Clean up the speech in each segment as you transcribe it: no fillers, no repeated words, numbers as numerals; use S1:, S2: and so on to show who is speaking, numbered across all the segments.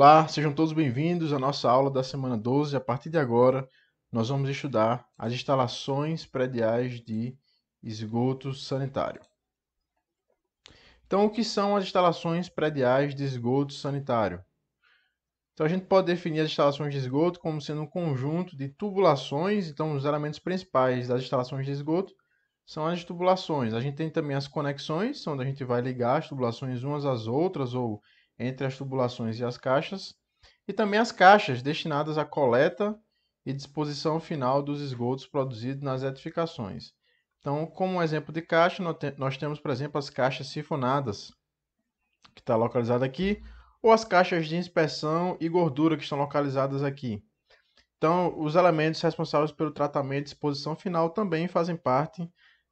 S1: Olá, sejam todos bem-vindos à nossa aula da semana 12. A partir de agora, nós vamos estudar as instalações prediais de esgoto sanitário. Então, o que são as instalações prediais de esgoto sanitário? Então, a gente pode definir as instalações de esgoto como sendo um conjunto de tubulações. Então, os elementos principais das instalações de esgoto são as tubulações. A gente tem também as conexões, onde a gente vai ligar as tubulações umas às outras ou entre as tubulações e as caixas. E também as caixas destinadas à coleta e disposição final dos esgotos produzidos nas edificações. Então, como um exemplo de caixa, nós temos, por exemplo, as caixas sifonadas, que está localizada aqui, ou as caixas de inspeção e gordura, que estão localizadas aqui. Então, os elementos responsáveis pelo tratamento e disposição final também fazem parte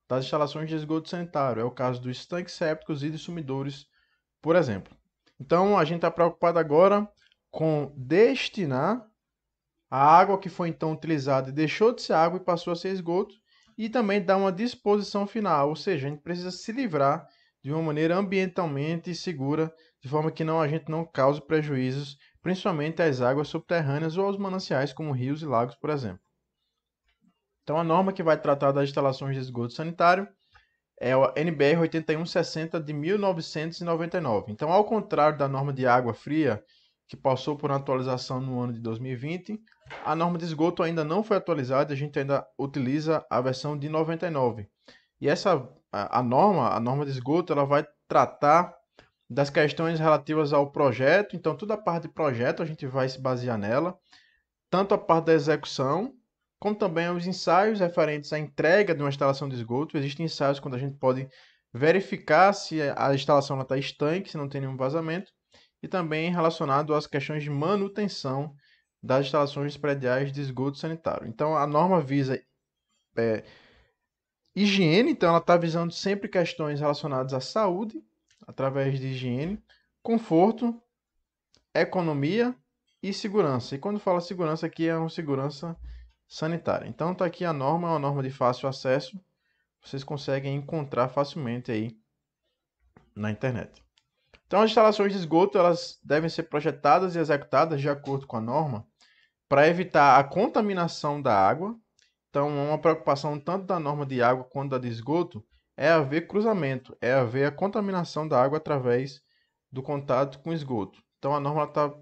S1: das instalações de esgoto sanitário. É o caso dos tanques sépticos e de sumidouros, por exemplo. Então, a gente está preocupado agora com destinar a água que foi então utilizada e deixou de ser água e passou a ser esgoto, e também dar uma disposição final, ou seja, a gente precisa se livrar de uma maneira ambientalmente segura, de forma que a gente não cause prejuízos, principalmente às águas subterrâneas ou aos mananciais, como rios e lagos, por exemplo. Então, a norma que vai tratar das instalações de esgoto sanitário é a NBR 8160 de 1999. Então, ao contrário da norma de água fria, que passou por uma atualização no ano de 2020, a norma de esgoto ainda não foi atualizada, a gente ainda utiliza a versão de 99. E a norma de esgoto, ela vai tratar das questões relativas ao projeto. Então, toda a parte de projeto a gente vai se basear nela, tanto a parte da execução, como também os ensaios referentes à entrega de uma instalação de esgoto. Existem ensaios quando a gente pode verificar se a instalação está estanque, se não tem nenhum vazamento, e também relacionado às questões de manutenção das instalações prediais de esgoto sanitário. Então, a norma visa higiene, então ela está visando sempre questões relacionadas à saúde, através de higiene, conforto, economia e segurança. E quando fala segurança aqui é uma segurança sanitária. Então está aqui a norma, é uma norma de fácil acesso. Vocês conseguem encontrar facilmente aí na internet. Então as instalações de esgoto elas devem ser projetadas e executadas de acordo com a norma para evitar a contaminação da água. Então uma preocupação tanto da norma de água quanto da de esgoto é haver cruzamento, é haver a contaminação da água através do contato com o esgoto. Então a norma está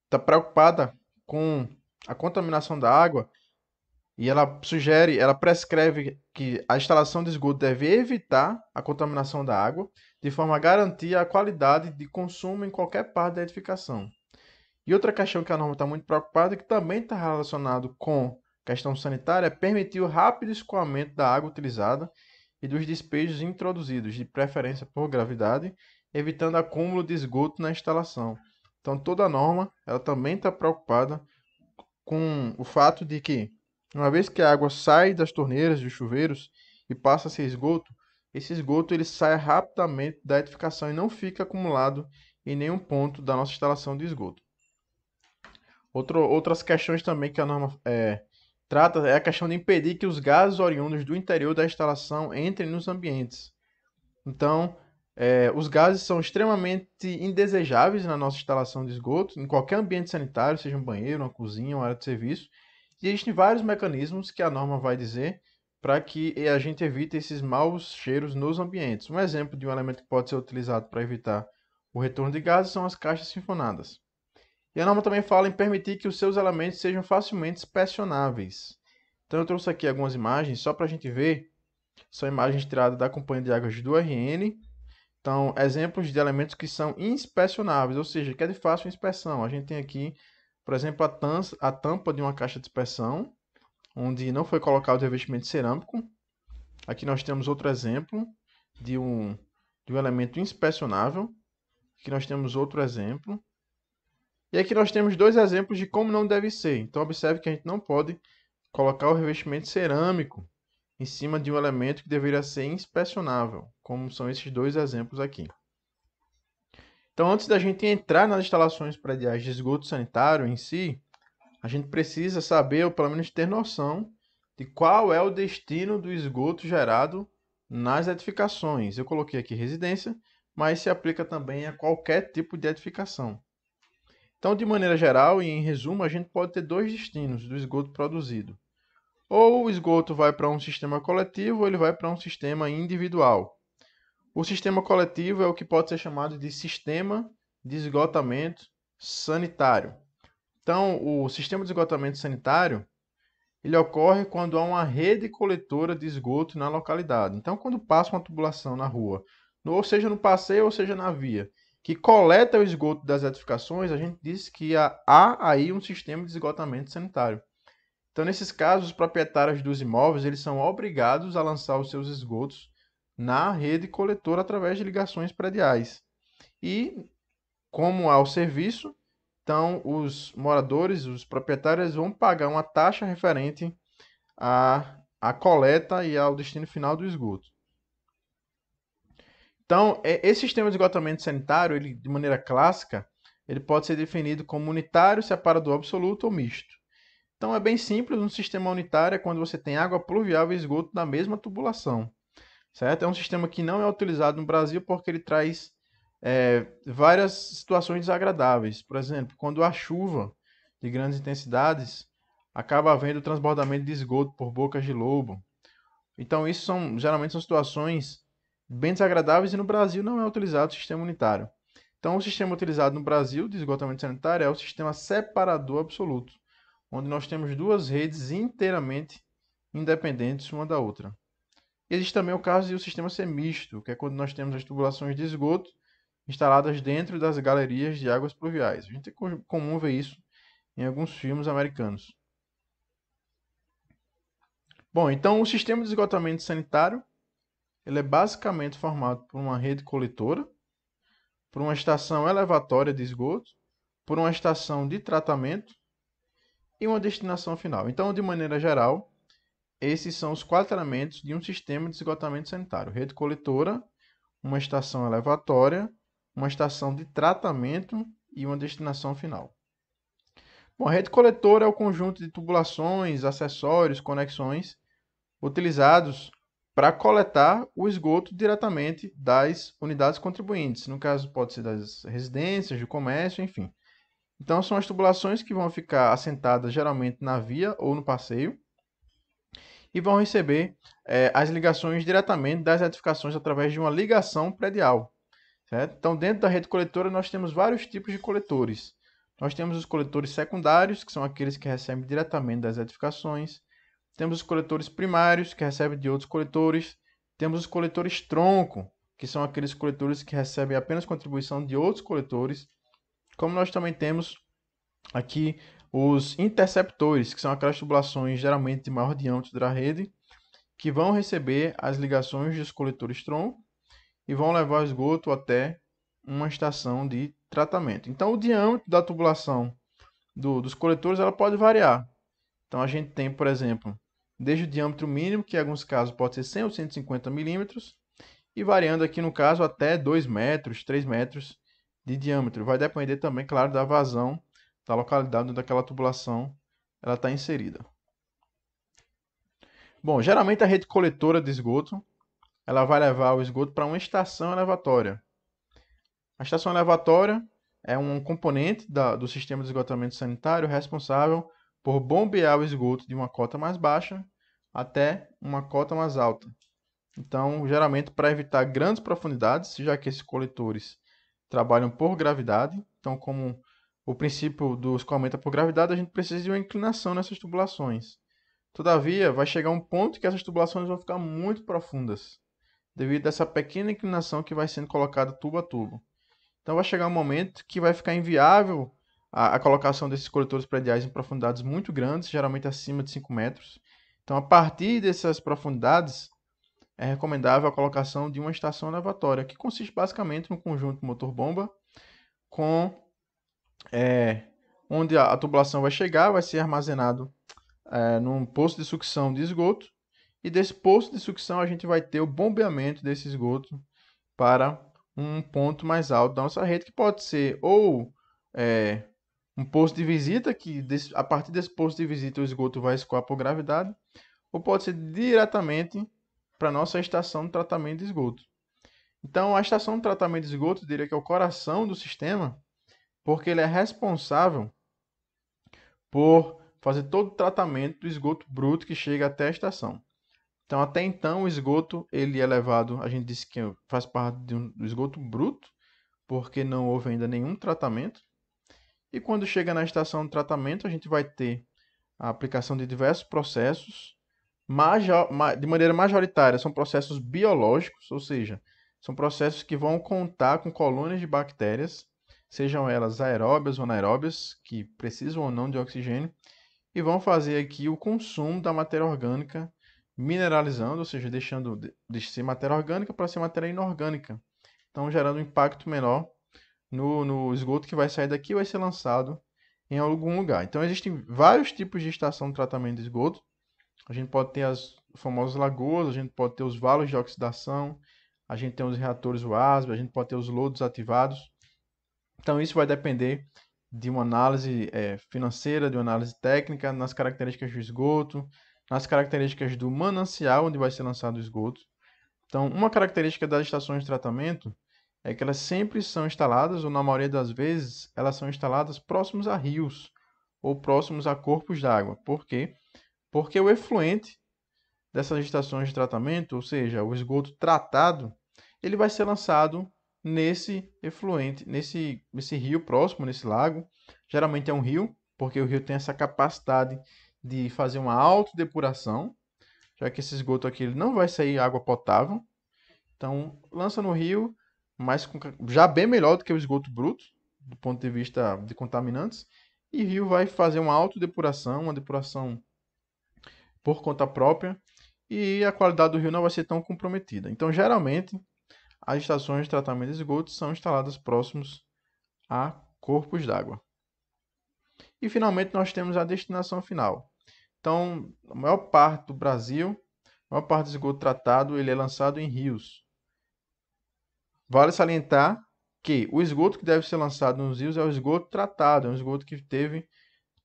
S1: tá preocupada com a contaminação da água e ela prescreve que a instalação de esgoto deve evitar a contaminação da água, de forma a garantir a qualidade de consumo em qualquer parte da edificação. E outra questão que a norma está muito preocupada, que também está relacionado com questão sanitária, é permitir o rápido escoamento da água utilizada e dos despejos introduzidos, de preferência por gravidade, evitando acúmulo de esgoto na instalação. Então, toda a norma ela também está preocupada com o fato de que, uma vez que a água sai das torneiras, dos chuveiros e passa a ser esgoto, esse esgoto ele sai rapidamente da edificação e não fica acumulado em nenhum ponto da nossa instalação de esgoto. Outras questões também que a norma trata é a questão de impedir que os gases oriundos do interior da instalação entrem nos ambientes. Então, os gases são extremamente indesejáveis na nossa instalação de esgoto, em qualquer ambiente sanitário, seja um banheiro, uma cozinha, uma área de serviço. E existem vários mecanismos que a norma vai dizer para que a gente evite esses maus cheiros nos ambientes. Um exemplo de um elemento que pode ser utilizado para evitar o retorno de gases são as caixas sifonadas. E a norma também fala em permitir que os seus elementos sejam facilmente inspecionáveis. Então eu trouxe aqui algumas imagens só para a gente ver. São imagens tiradas da Companhia de Águas do RN. Então, exemplos de elementos que são inspecionáveis, ou seja, que é de fácil inspeção. A gente tem aqui, por exemplo, a tampa de uma caixa de inspeção, onde não foi colocado revestimento cerâmico. Aqui nós temos outro exemplo de um elemento inspecionável. Aqui nós temos outro exemplo. E aqui nós temos dois exemplos de como não deve ser. Então, observe que a gente não pode colocar o revestimento cerâmico em cima de um elemento que deveria ser inspecionável, como são esses dois exemplos aqui. Então, antes da gente entrar nas instalações prediais de esgoto sanitário em si, a gente precisa saber, ou pelo menos ter noção, de qual é o destino do esgoto gerado nas edificações. Eu coloquei aqui residência, mas se aplica também a qualquer tipo de edificação. Então, de maneira geral e em resumo, a gente pode ter dois destinos do esgoto produzido. Ou o esgoto vai para um sistema coletivo ou ele vai para um sistema individual. O sistema coletivo é o que pode ser chamado de sistema de esgotamento sanitário. Então, o sistema de esgotamento sanitário, ele ocorre quando há uma rede coletora de esgoto na localidade. Então, quando passa uma tubulação na rua, ou seja no passeio ou seja na via, que coleta o esgoto das edificações, a gente diz que há aí um sistema de esgotamento sanitário. Então, nesses casos, os proprietários dos imóveis, eles são obrigados a lançar os seus esgotos na rede coletora através de ligações prediais. E, como há o serviço, então os moradores, os proprietários vão pagar uma taxa referente à coleta e ao destino final do esgoto. Então, esse sistema de esgotamento sanitário, ele, de maneira clássica, ele pode ser definido como unitário, separador absoluto ou misto. Então, é bem simples, um sistema unitário é quando você tem água pluvial e esgoto na mesma tubulação. Certo? É um sistema que não é utilizado no Brasil porque ele traz várias situações desagradáveis. Por exemplo, quando há chuva de grandes intensidades, acaba havendo transbordamento de esgoto por bocas de lobo. Então, isso geralmente são situações bem desagradáveis e no Brasil não é utilizado o sistema unitário. Então, o sistema utilizado no Brasil de esgotamento sanitário é o sistema separador absoluto, onde nós temos duas redes inteiramente independentes uma da outra. Existe também o caso do sistema semisto, que é quando nós temos as tubulações de esgoto instaladas dentro das galerias de águas pluviais. A gente é comum ver isso em alguns filmes americanos. Bom, então o sistema de esgotamento sanitário ele é basicamente formado por uma rede coletora, por uma estação elevatória de esgoto, por uma estação de tratamento e uma destinação final. Então, de maneira geral, esses são os quatro elementos de um sistema de esgotamento sanitário: rede coletora, uma estação elevatória, uma estação de tratamento e uma destinação final. Bom, a rede coletora é o conjunto de tubulações, acessórios, conexões utilizados para coletar o esgoto diretamente das unidades contribuintes. No caso, pode ser das residências, do comércio, enfim. Então, são as tubulações que vão ficar assentadas geralmente na via ou no passeio e vão receber as ligações diretamente das edificações através de uma ligação predial. Certo? Então, dentro da rede coletora, nós temos vários tipos de coletores. Nós temos os coletores secundários, que são aqueles que recebem diretamente das edificações. Temos os coletores primários, que recebem de outros coletores. Temos os coletores tronco, que são aqueles coletores que recebem apenas contribuição de outros coletores. Como nós também temos aqui os interceptores, que são aquelas tubulações geralmente de maior diâmetro da rede, que vão receber as ligações dos coletores tronco e vão levar o esgoto até uma estação de tratamento. Então, o diâmetro da tubulação dos coletores ela pode variar. Então, a gente tem, por exemplo, desde o diâmetro mínimo, que em alguns casos pode ser 100 ou 150 milímetros, e variando aqui no caso até 2 metros, 3 metros de diâmetro. Vai depender também, claro, da vazão da localidade onde aquela tubulação ela está inserida. Bom, geralmente a rede coletora de esgoto ela vai levar o esgoto para uma estação elevatória. A estação elevatória é um componente do sistema de esgotamento sanitário responsável por bombear o esgoto de uma cota mais baixa até uma cota mais alta. Então, geralmente para evitar grandes profundidades, já que esses coletores trabalham por gravidade, então como o princípio do escoamento é por gravidade, a gente precisa de uma inclinação nessas tubulações. Todavia, vai chegar um ponto que essas tubulações vão ficar muito profundas, devido a essa pequena inclinação que vai sendo colocada tubo a tubo. Então vai chegar um momento que vai ficar inviável a colocação desses coletores prediais em profundidades muito grandes, geralmente acima de 5 metros. Então, a partir dessas profundidades, é recomendável a colocação de uma estação elevatória, que consiste basicamente em um conjunto motor-bomba, com onde a tubulação vai chegar, vai ser armazenado num poço de sucção de esgoto, e desse poço de sucção a gente vai ter o bombeamento desse esgoto para um ponto mais alto da nossa rede, que pode ser ou um posto de visita, que a partir desse posto de visita o esgoto vai escoar por gravidade, ou pode ser diretamente para a nossa estação de tratamento de esgoto. Então, a estação de tratamento de esgoto, eu diria que é o coração do sistema, porque ele é responsável por fazer todo o tratamento do esgoto bruto que chega até a estação. Então, até então, o esgoto ele é levado, a gente disse que faz parte do esgoto bruto, porque não houve ainda nenhum tratamento. E quando chega na estação de tratamento, a gente vai ter a aplicação de diversos processos, de maneira majoritária, são processos biológicos, ou seja, são processos que vão contar com colônias de bactérias, sejam elas aeróbias ou anaeróbias, que precisam ou não de oxigênio, e vão fazer aqui o consumo da matéria orgânica mineralizando, ou seja, deixando de ser matéria orgânica para ser matéria inorgânica. Então, gerando um impacto menor no esgoto que vai sair daqui e vai ser lançado em algum lugar. Então, existem vários tipos de estação de tratamento de esgoto. A gente pode ter as famosas lagoas, a gente pode ter os valos de oxidação, a gente tem os reatores WASB, a gente pode ter os lodos ativados. Então, isso vai depender de uma análise financeira, de uma análise técnica, nas características do esgoto, nas características do manancial onde vai ser lançado o esgoto. Então, uma característica das estações de tratamento é que elas sempre são instaladas, ou na maioria das vezes, elas são instaladas próximos a rios ou próximos a corpos d'água. Por quê? Porque o efluente dessas estações de tratamento, ou seja, o esgoto tratado, ele vai ser lançado nesse efluente, nesse rio próximo, nesse lago. Geralmente é um rio, porque o rio tem essa capacidade de fazer uma autodepuração, já que esse esgoto aqui ele não vai sair água potável. Então, lança no rio, mas já bem melhor do que o esgoto bruto, do ponto de vista de contaminantes. E o rio vai fazer uma autodepuração, uma depuração por conta própria, e a qualidade do rio não vai ser tão comprometida. Então, geralmente, as estações de tratamento de esgoto são instaladas próximos a corpos d'água. E, finalmente, nós temos a destinação final. Então, a maior parte do Brasil, a maior parte do esgoto tratado, ele é lançado em rios. Vale salientar que o esgoto que deve ser lançado nos rios é o esgoto tratado, é um esgoto que teve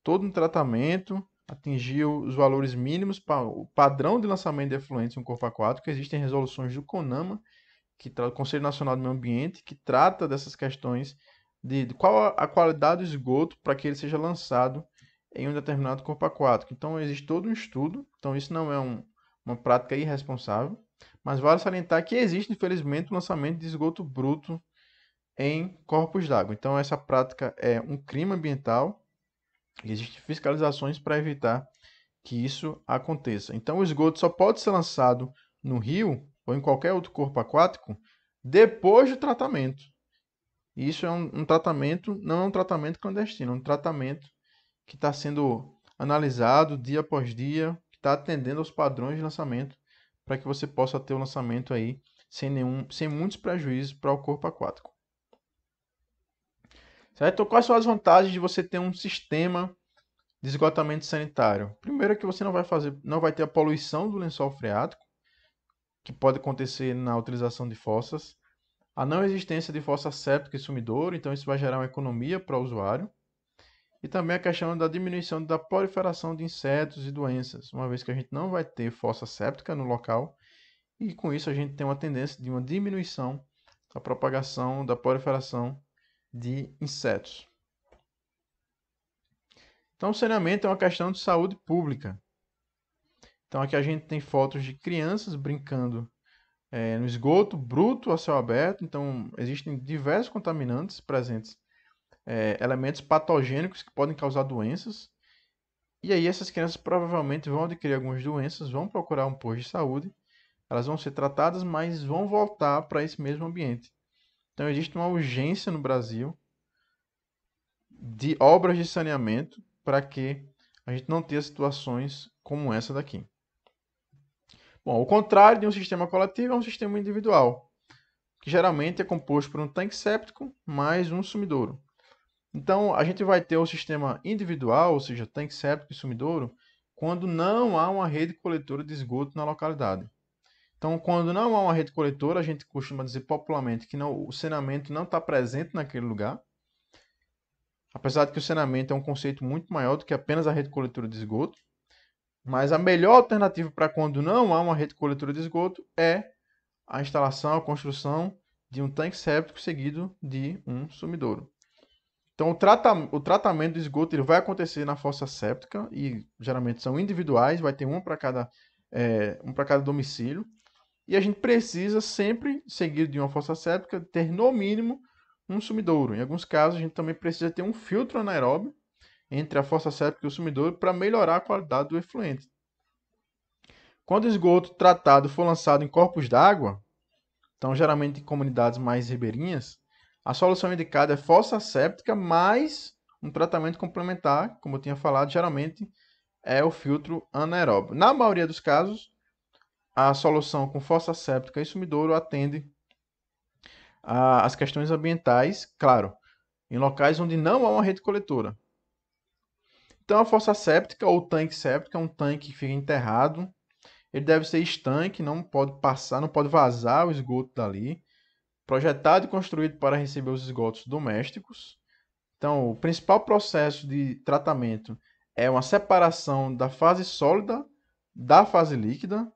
S1: todo um tratamento, atingiu os valores mínimos para o padrão de lançamento de efluentes no corpo aquático. Existem resoluções do CONAMA, o Conselho Nacional do Meio Ambiente, que trata dessas questões de qual a qualidade do esgoto para que ele seja lançado em um determinado corpo aquático. Então, existe todo um estudo. Então, isso não é uma prática irresponsável, mas vale salientar que existe, infelizmente, o lançamento de esgoto bruto em corpos d'água. Então, essa prática é um crime ambiental e existem fiscalizações para evitar que isso aconteça. Então, o esgoto só pode ser lançado no rio ou em qualquer outro corpo aquático depois do tratamento. E isso é um tratamento, não é um tratamento clandestino, é um tratamento que está sendo analisado dia após dia, que está atendendo aos padrões de lançamento para que você possa ter o lançamento aí sem muitos prejuízos para o corpo aquático. Certo? Então, quais são as vantagens de você ter um sistema de esgotamento sanitário? Primeiro é que você não vai ter a poluição do lençol freático, que pode acontecer na utilização de fossas, a não existência de fossa séptica e sumidouro, então isso vai gerar uma economia para o usuário, e também a questão da diminuição da proliferação de insetos e doenças, uma vez que a gente não vai ter fossa séptica no local, e com isso a gente tem uma tendência de uma diminuição da propagação, da proliferação de insetos. Então, o saneamento é uma questão de saúde pública. Então, aqui a gente tem fotos de crianças brincando no esgoto bruto a céu aberto. Então, existem diversos contaminantes presentes, elementos patogênicos que podem causar doenças. E aí, essas crianças provavelmente vão adquirir algumas doenças, vão procurar um posto de saúde, elas vão ser tratadas, mas vão voltar para esse mesmo ambiente. Então, existe uma urgência no Brasil de obras de saneamento para que a gente não tenha situações como essa daqui. Bom, o contrário de um sistema coletivo é um sistema individual, que geralmente é composto por um tanque séptico mais um sumidouro. Então, a gente vai ter o sistema individual, ou seja, tanque séptico e sumidouro, quando não há uma rede coletora de esgoto na localidade. Então, quando não há uma rede coletora, a gente costuma dizer popularmente que o saneamento não está presente naquele lugar. Apesar de que o saneamento é um conceito muito maior do que apenas a rede coletora de esgoto. Mas a melhor alternativa para quando não há uma rede coletora de esgoto é a instalação, a construção de um tanque séptico seguido de um sumidouro. Então, o tratamento do esgoto ele vai acontecer na fossa séptica e geralmente são individuais, vai ter um para cada domicílio. E a gente precisa sempre, seguido de uma fossa séptica, ter no mínimo um sumidouro. Em alguns casos, a gente também precisa ter um filtro anaeróbio entre a fossa séptica e o sumidouro para melhorar a qualidade do efluente. Quando o esgoto tratado for lançado em corpos d'água, então geralmente em comunidades mais ribeirinhas, a solução indicada é fossa séptica mais um tratamento complementar, como eu tinha falado, geralmente é o filtro anaeróbio. Na maioria dos casos, a solução com fossa séptica e sumidouro atende às questões ambientais, claro, em locais onde não há uma rede coletora. Então, a fossa séptica ou tanque séptico é um tanque que fica enterrado. Ele deve ser estanque, não pode passar, não pode vazar o esgoto dali. Projetado e construído para receber os esgotos domésticos. Então, o principal processo de tratamento é uma separação da fase sólida da fase líquida.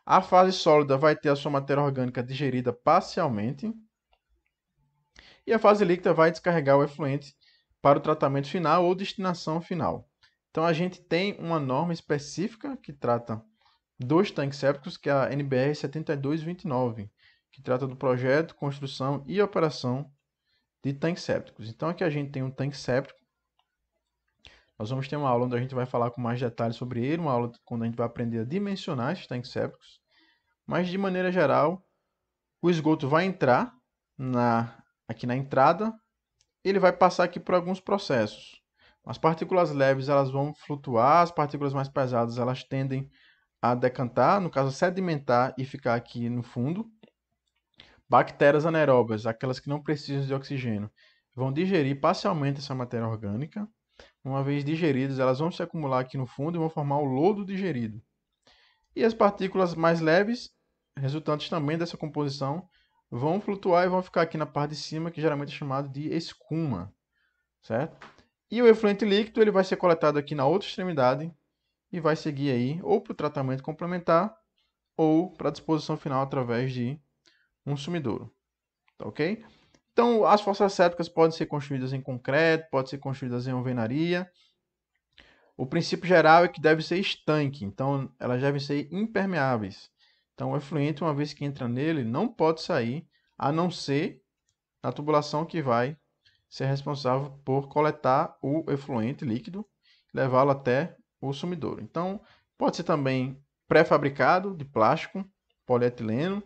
S1: A fase sólida vai ter a sua matéria orgânica digerida parcialmente. E a fase líquida vai descarregar o efluente para o tratamento final ou destinação final. Então, a gente tem uma norma específica que trata dos tanques sépticos, que é a NBR 7229, que trata do projeto, construção e operação de tanques sépticos. Então, aqui a gente tem um tanque séptico. Nós vamos ter uma aula onde a gente vai falar com mais detalhes sobre ele, uma aula quando a gente vai aprender a dimensionar esses tanques sépticos. Mas, de maneira geral, o esgoto vai entrar aqui na entrada, ele vai passar aqui por alguns processos. As partículas leves elas vão flutuar, as partículas mais pesadas elas tendem a decantar, no caso sedimentar e ficar aqui no fundo. Bactérias anaeróbias, aquelas que não precisam de oxigênio, vão digerir parcialmente essa matéria orgânica. Uma vez digeridas, elas vão se acumular aqui no fundo e vão formar o lodo digerido. E as partículas mais leves, resultantes também dessa composição, vão flutuar e vão ficar aqui na parte de cima, que geralmente é chamado de escuma, certo? E o efluente líquido ele vai ser coletado aqui na outra extremidade e vai seguir aí ou para o tratamento complementar ou para a disposição final através de um sumidouro, tá ok? Então, as fossas sépticas podem ser construídas em concreto, podem ser construídas em alvenaria. O princípio geral é que deve ser estanque, então elas devem ser impermeáveis. Então, o efluente, uma vez que entra nele, não pode sair, a não ser na tubulação que vai ser responsável por coletar o efluente líquido e levá-lo até o sumidouro. Então, pode ser também pré-fabricado de plástico, polietileno.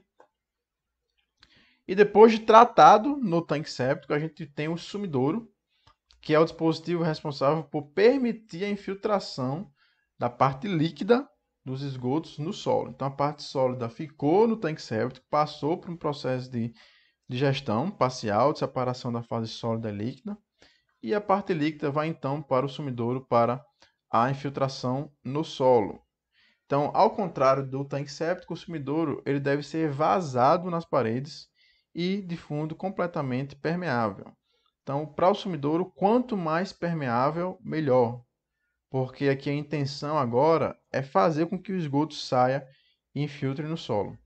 S1: E depois de tratado no tanque séptico, a gente tem o sumidouro, que é o dispositivo responsável por permitir a infiltração da parte líquida dos esgotos no solo. Então, a parte sólida ficou no tanque séptico, passou por um processo de digestão parcial, de separação da fase sólida e líquida, e a parte líquida vai então para o sumidouro para a infiltração no solo. Então, ao contrário do tanque séptico, o sumidouro ele deve ser vazado nas paredes e de fundo completamente permeável. Então, para o sumidouro, quanto mais permeável, melhor, porque aqui a intenção agora é fazer com que o esgoto saia e infiltre no solo.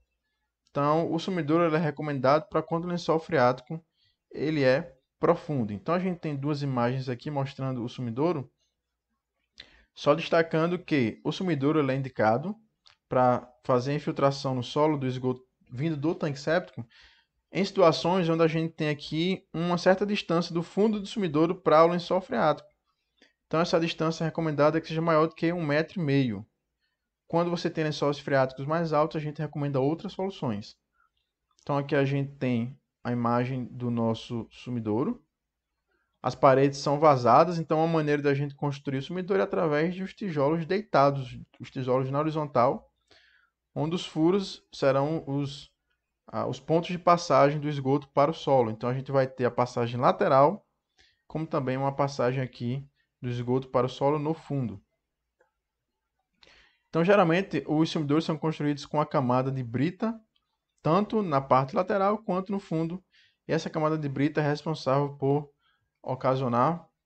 S1: Então, o sumidouro ele é recomendado para quando o lençol freático ele é profundo. Então, a gente tem duas imagens aqui mostrando o sumidouro, só destacando que o sumidouro ele é indicado para fazer a infiltração no solo do esgoto vindo do tanque séptico em situações onde a gente tem aqui uma certa distância do fundo do sumidouro para o lençol freático. Então, essa distância recomendada é que seja maior do que 1,5 m. Quando você tem lençóis freáticos mais altos, a gente recomenda outras soluções. Então, aqui a gente tem a imagem do nosso sumidouro. As paredes são vazadas, então a maneira da gente construir o sumidouro é através de os tijolos deitados, os tijolos na horizontal, onde os furos serão os pontos de passagem do esgoto para o solo. Então a gente vai ter a passagem lateral, como também uma passagem aqui do esgoto para o solo no fundo. Então geralmente os sumidouros são construídos com a camada de brita, tanto na parte lateral quanto no fundo. E essa camada de brita é responsável por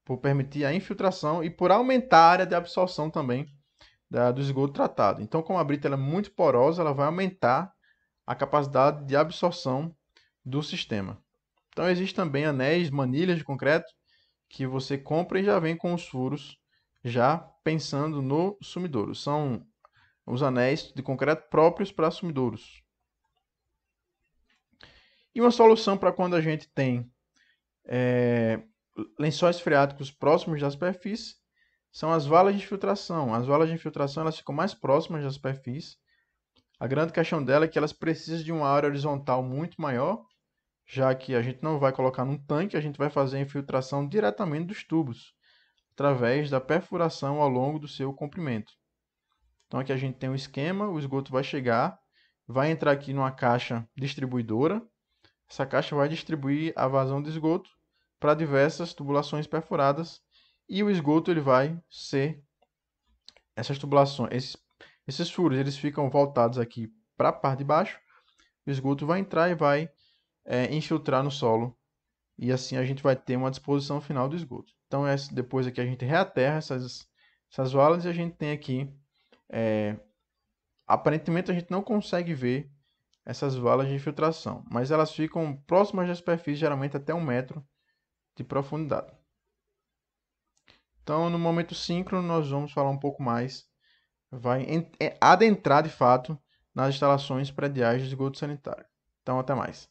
S1: por permitir a infiltração e por aumentar a área de absorção também do esgoto tratado. Então, como a brita é muito porosa, ela vai aumentar a capacidade de absorção do sistema. Então, existem também anéis, manilhas de concreto, que você compra e já vem com os furos, já pensando no sumidouro. São os anéis de concreto próprios para sumidouros. E uma solução para quando a gente tem lençóis freáticos próximos da superfície são as valas de infiltração. As valas de infiltração elas ficam mais próximas da superfície. A grande questão dela é que elas precisam de uma área horizontal muito maior, já que a gente não vai colocar num tanque, a gente vai fazer a infiltração diretamente dos tubos, através da perfuração ao longo do seu comprimento. Então aqui a gente tem um esquema, o esgoto vai chegar, vai entrar aqui numa caixa distribuidora, essa caixa vai distribuir a vazão de esgoto para diversas tubulações perfuradas e o esgoto ele vai ser essas tubulações, esses furos, eles ficam voltados aqui para a parte de baixo, o esgoto vai entrar e vai infiltrar no solo e assim a gente vai ter uma disposição final do esgoto. Então depois aqui a gente reaterra essas valas e a gente tem aqui, aparentemente a gente não consegue ver essas valas de infiltração, mas elas ficam próximas da superfície, geralmente até 1 metro de profundidade. Então, no momento síncrono, nós vamos falar um pouco mais, vai adentrar de fato nas instalações prediais de esgoto sanitário. Então, até mais.